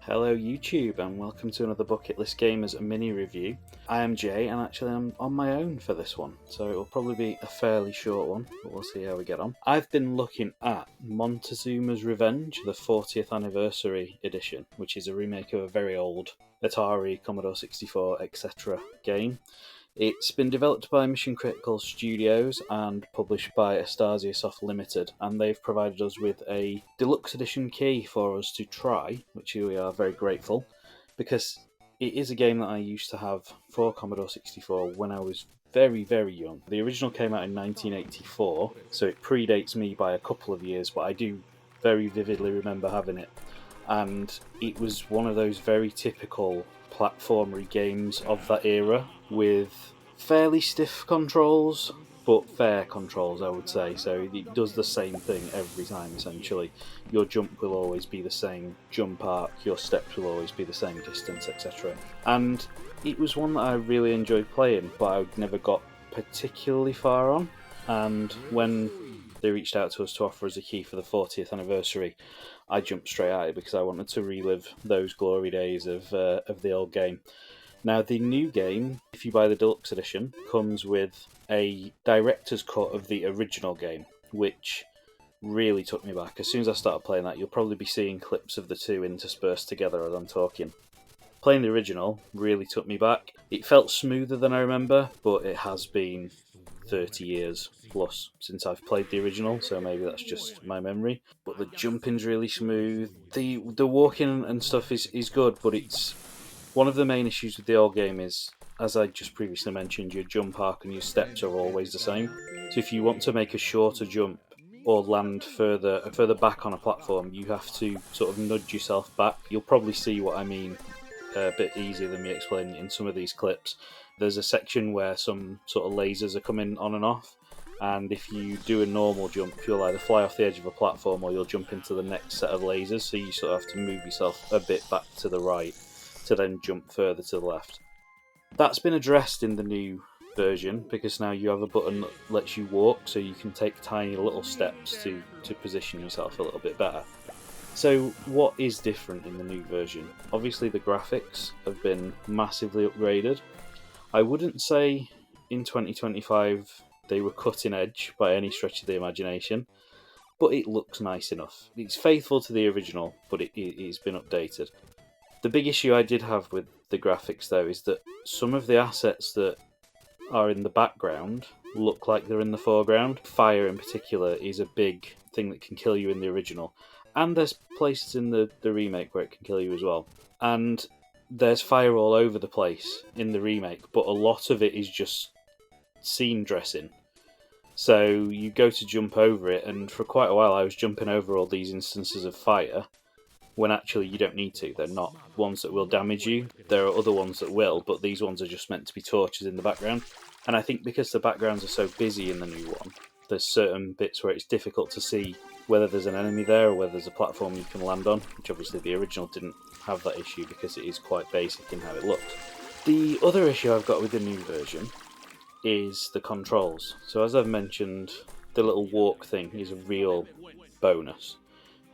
Hello YouTube and welcome to another Bucket List Gamers mini review. I am Jay and actually I'm on my own for this one, so it'll probably be a fairly short one, but we'll see how we get on. I've been looking at Montezuma's Revenge, the 40th anniversary edition, which is a remake of a very old Atari, Commodore 64, etc. game. It's been developed by Mission Critical Studios and published by Astasia Soft Limited, and they've provided us with a deluxe edition key for us to try, which we are very grateful, because it is a game that I used to have for Commodore 64 when I was very, very young. The original came out in 1984, so it predates me by a couple of years, but I do very vividly remember having it. And it was one of those very typical platformery games of that era, with fairly stiff controls, but fair controls, I would say. So it does the same thing every time, essentially. Your jump will always be the same jump arc, your steps will always be the same distance, etc. And it was one that I really enjoyed playing, but I never got particularly far on. And when they reached out to us to offer us a key for the 40th anniversary, I jumped straight at it because I wanted to relive those glory days of the old game. Now, the new game, if you buy the deluxe edition, comes with a director's cut of the original game, which really took me back. As soon as I started playing that, you'll probably be seeing clips of the two interspersed together as I'm talking. Playing the original really took me back. It felt smoother than I remember, but it has been 30 years plus since I've played the original, so maybe that's just my memory. But the jumping's really smooth. The walking and stuff is good, but it's one of the main issues with the old game is, as I just previously mentioned, your jump arc and your steps are always the same. So if you want to make a shorter jump or land further back on a platform, you have to sort of nudge yourself back. You'll probably see what I mean a bit easier than me explaining it in some of these clips. There's a section where some sort of lasers are coming on and off, and if you do a normal jump, you'll either fly off the edge of a platform or you'll jump into the next set of lasers, so you sort of have to move yourself a bit back to the right to then jump further to the left. That's been addressed in the new version, because now you have a button that lets you walk, so you can take tiny little steps to position yourself a little bit better. So what is different in the new version? Obviously the graphics have been massively upgraded. I wouldn't say in 2025 they were cutting edge by any stretch of the imagination, but it looks nice enough. It's faithful to the original, but it's been updated. The big issue I did have with the graphics, though, is that some of the assets that are in the background look like they're in the foreground. Fire, in particular, is a big thing that can kill you in the original. And there's places in the remake where it can kill you as well. And there's fire all over the place in the remake, but a lot of it is just scene dressing. So you go to jump over it, and for quite a while I was jumping over all these instances of fire, when actually you don't need to. They're not ones that will damage you. There are other ones that will, but these ones are just meant to be torches in the background. And I think because the backgrounds are so busy in the new one, there's certain bits where it's difficult to see whether there's an enemy there or whether there's a platform you can land on, which obviously the original didn't have that issue because it is quite basic in how it looks. The other issue I've got with the new version is the controls. So as I've mentioned, the little walk thing is a real bonus,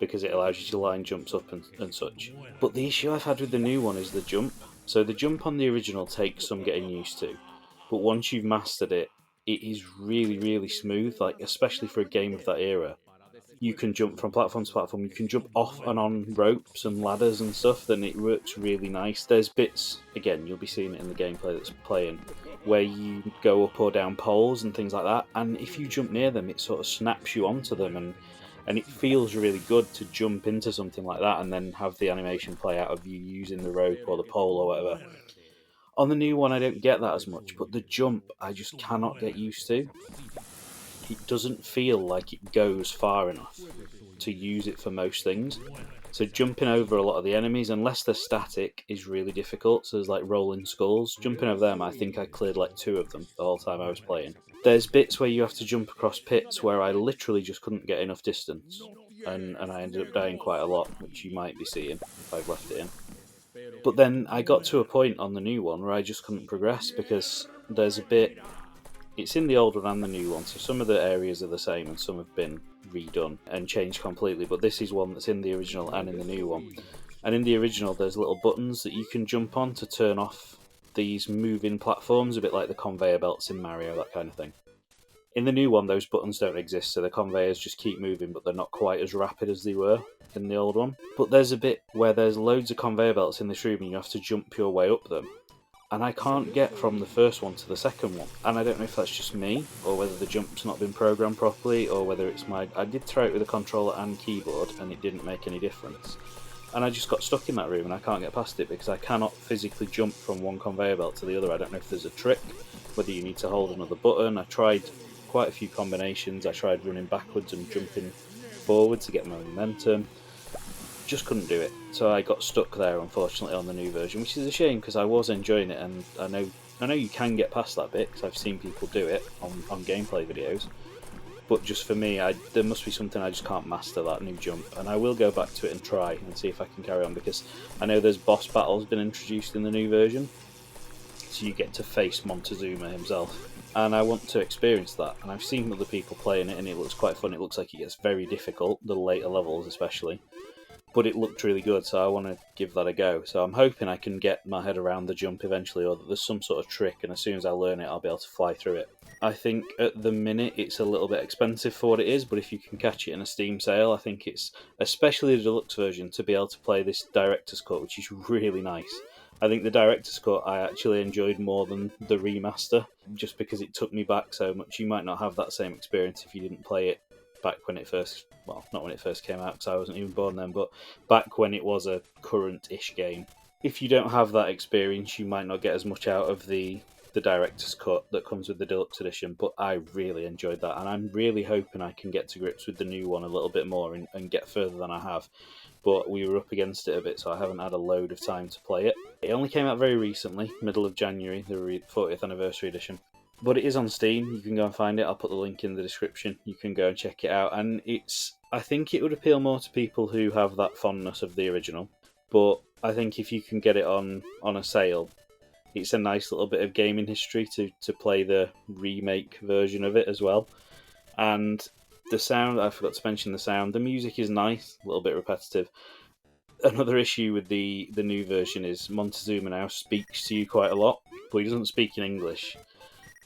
because it allows you to line jumps up and such. But the issue I've had with the new one is the jump. So the jump on the original takes some getting used to, but once you've mastered it, it is really, really smooth, like especially for a game of that era. You can jump from platform to platform, you can jump off and on ropes and ladders and stuff, then it works really nice. There's bits, again, you'll be seeing it in the gameplay that's playing, where you go up or down poles and things like that, and if you jump near them, it sort of snaps you onto them, and it feels really good to jump into something like that and then have the animation play out of you using the rope or the pole or whatever. On the new one, I don't get that as much, but the jump I just cannot get used to. It doesn't feel like it goes far enough to use it for most things. So jumping over a lot of the enemies, unless they're static, is really difficult. So there's like rolling skulls. Jumping over them, I think I cleared like 2 of them the whole time I was playing. There's bits where you have to jump across pits where I literally just couldn't get enough distance. And I ended up dying quite a lot, which you might be seeing if I've left it in. But then I got to a point on the new one where I just couldn't progress, because there's a bit... It's in the old one and the new one, so some of the areas are the same and some have been redone and changed completely, but this is one that's in the original and in the new one. And in the original, there's little buttons that you can jump on to turn off these moving platforms, a bit like the conveyor belts in Mario, that kind of thing. In the new one, those buttons don't exist, so the conveyors just keep moving, but they're not quite as rapid as they were in the old one. But there's a bit where there's loads of conveyor belts in this room and you have to jump your way up them. And I can't get from the first one to the second one. And I don't know if that's just me, or whether the jump's not been programmed properly, or whether it's my... I did try it with a controller and keyboard, and it didn't make any difference. And I just got stuck in that room, and I can't get past it, because I cannot physically jump from one conveyor belt to the other. I don't know if there's a trick, whether you need to hold another button. I tried quite a few combinations. I tried running backwards and jumping forward to get my momentum. Just couldn't do it, so I got stuck there, unfortunately, on the new version, which is a shame because I was enjoying it, and I know you can get past that bit because I've seen people do it on gameplay videos. But just for me, there must be something I just can't master, that new jump, and I will go back to it and try and see if I can carry on, because I know there's boss battles been introduced in the new version, so you get to face Montezuma himself. And I want to experience that, and I've seen other people playing it, and it looks quite fun. It looks like it gets very difficult, the later levels especially. But it looked really good, so I want to give that a go. So I'm hoping I can get my head around the jump eventually, or that there's some sort of trick, and as soon as I learn it, I'll be able to fly through it. I think at the minute it's a little bit expensive for what it is, but if you can catch it in a Steam sale, I think it's, especially the deluxe version, to be able to play this Director's Cut, which is really nice. I think the Director's Cut I actually enjoyed more than the remaster, just because it took me back so much. You might not have that same experience if you didn't play it back when it first, well, not when it first came out because I wasn't even born then, but back when it was a current-ish game. If you don't have that experience, you might not get as much out of the Director's Cut that comes with the Deluxe Edition, but I really enjoyed that, and I'm really hoping I can get to grips with the new one a little bit more and get further than I have. But we were up against it a bit, so I haven't had a load of time to play it. It only came out very recently, middle of January, the 40th Anniversary Edition. But it is on Steam, you can go and find it, I'll put the link in the description, you can go and check it out, and I think it would appeal more to people who have that fondness of the original, but I think if you can get it on a sale, it's a nice little bit of gaming history to play the remake version of it as well. And the sound, I forgot to mention the sound, the music is nice, a little bit repetitive. Another issue with the new version is Montezuma now speaks to you quite a lot, but he doesn't speak in English.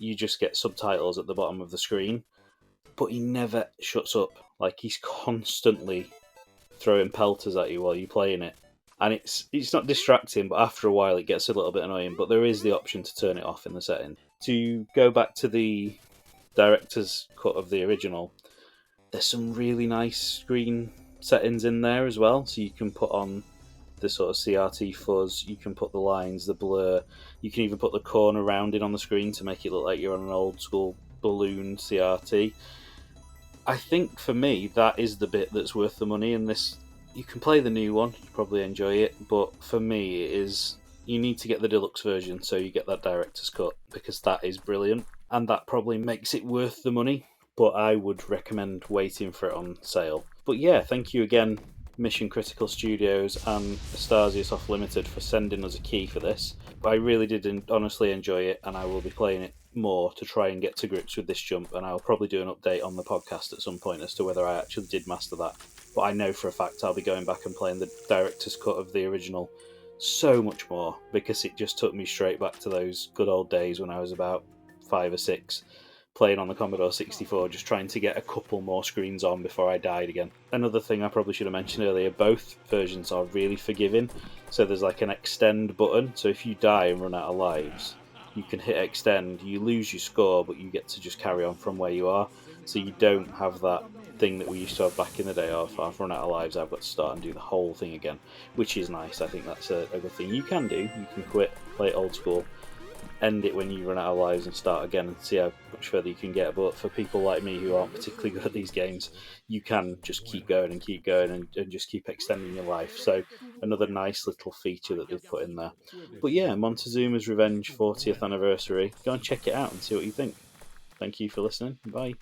You just get subtitles at the bottom of the screen, but he never shuts up. Like, he's constantly throwing pelters at you while you're playing it. And it's not distracting, but after a while it gets a little bit annoying, but there is the option to turn it off in the setting. To go back to the Director's Cut of the original, there's some really nice screen settings in there as well, so you can put on the sort of CRT fuzz, you can put the lines, the blur, you can even put the corner rounding on the screen to make it look like you're on an old school balloon CRT. I think for me that is the bit that's worth the money in this. You can play the new one, you probably enjoy it, but for me it is, you need to get the deluxe version so you get that Director's Cut, because that is brilliant, and that probably makes it worth the money, but I would recommend waiting for it on sale. But yeah, thank you again, Mission Critical Studios and Astasias Off Limited, for sending us a key for this. I really did honestly enjoy it, and I will be playing it more to try and get to grips with this jump, and I'll probably do an update on the podcast at some point as to whether I actually did master that. But I know for a fact I'll be going back and playing the Director's Cut of the original so much more, because it just took me straight back to those good old days when I was about 5 or 6, playing on the Commodore 64, just trying to get a couple more screens on before I died again. Another thing I probably should have mentioned earlier, both versions are really forgiving, so there's like an extend button, so if you die and run out of lives, you can hit extend, you lose your score, but you get to just carry on from where you are, so you don't have that thing that we used to have back in the day of, I've run out of lives, I've got to start and do the whole thing again, which is nice. I think that's a good thing. You can do, you can quit, play it old school, end it when you run out of lives and start again and see how much further you can get. But for people like me who aren't particularly good at these games, you can just keep going and just keep extending your life. So another nice little feature that they've put in there. But yeah, Montezuma's Revenge 40th Anniversary. Go and check it out and see what you think. Thank you for listening. Bye.